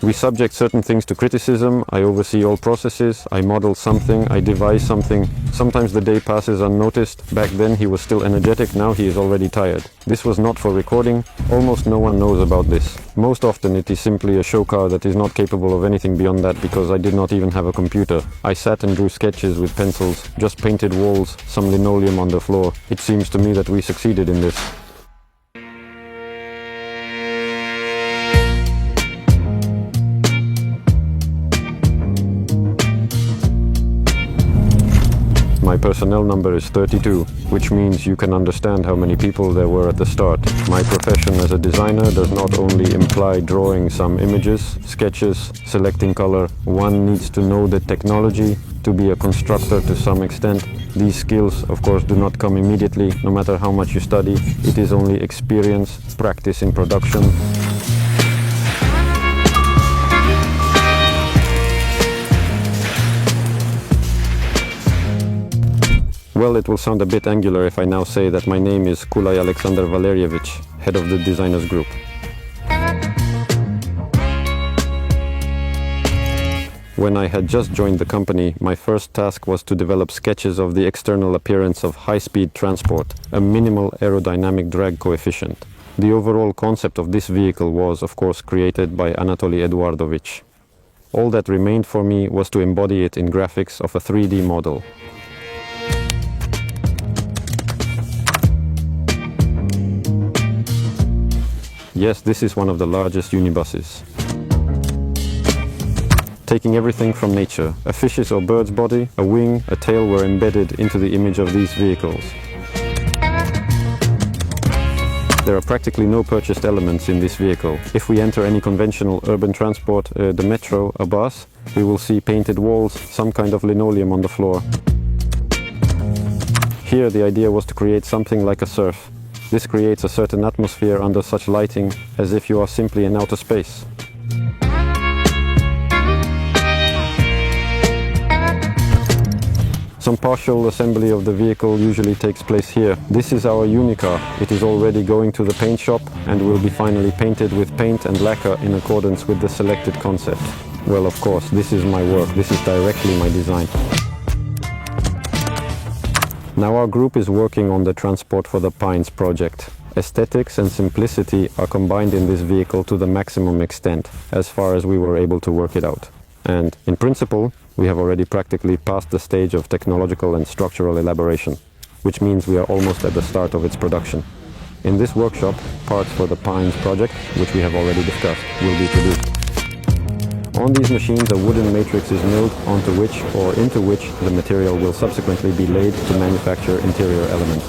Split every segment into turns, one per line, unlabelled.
We subject certain things to criticism, I oversee all processes, I model something, I devise something. Sometimes the day passes unnoticed. Back then he was still energetic, now he is already tired. This was not for recording. Almost no one knows about this. Most often it is simply a show car that is not capable of anything beyond that because I did not even have a computer. I sat and drew sketches with pencils, just painted walls, some linoleum on the floor. It seems to me that we succeeded in this. My personnel number is 32, which means you can understand how many people there were at the start. My profession as a designer does not only imply drawing some images, sketches, selecting color. One needs to know the technology, to be a constructor to some extent. These skills, of course, do not come immediately, no matter how much you study. It is only experience, practice in production. Well, it will sound a bit angular if I now say that my name is Kulay Alexander Valerievich, head of the designers group. When I had just joined the company, my first task was to develop sketches of the external appearance of high-speed transport, a minimal aerodynamic drag coefficient. The overall concept of this vehicle was, of course, created by Anatoly Eduardovich. All that remained for me was to embody it in graphics of a 3D model. Yes, this is one of the largest unibuses. Taking everything from nature, a fish's or bird's body, a wing, a tail were embedded into the image of these vehicles. There are practically no purchased elements in this vehicle. If we enter any conventional urban transport, the metro, a bus, we will see painted walls, some kind of linoleum on the floor. Here the idea was to create something like a surf. This creates a certain atmosphere under such lighting, as if you are simply in outer space. Some partial assembly of the vehicle usually takes place here. This is our unicar. It is already going to the paint shop and will be finally painted with paint and lacquer in accordance with the selected concept. Well, of course, this is my work. This is directly my design. Now our group is working on the Transport for the Pines project. Aesthetics and simplicity are combined in this vehicle to the maximum extent, as far as we were able to work it out. And, in principle, we have already practically passed the stage of technological and structural elaboration, which means we are almost at the start of its production. In this workshop, parts for the Pines project, which we have already discussed, will be produced. On these machines, a wooden matrix is milled onto which or into which the material will subsequently be laid to manufacture interior elements.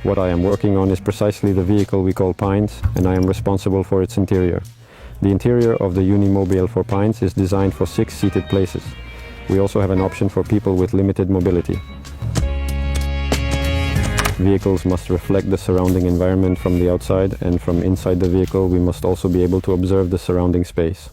What I am working on is precisely the vehicle we call Pines, and I am responsible for its interior. The interior of the Unimobile for Pines is designed for 6 seated places. We also have an option for people with limited mobility. Vehicles must reflect the surrounding environment from the outside, and from inside the vehicle we must also be able to observe the surrounding space.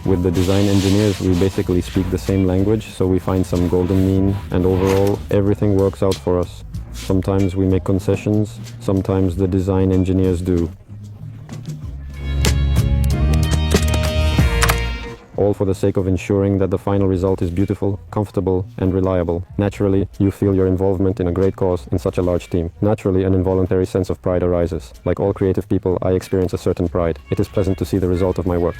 With the design engineers, we basically speak the same language, so we find some golden mean, and overall everything works out for us. Sometimes we make concessions, sometimes the design engineers do. All for the sake of ensuring that the final result is beautiful, comfortable, and reliable. Naturally, you feel your involvement in a great cause in such a large team. Naturally, an involuntary sense of pride arises. Like all creative people, I experience a certain pride. It is pleasant to see the result of my work.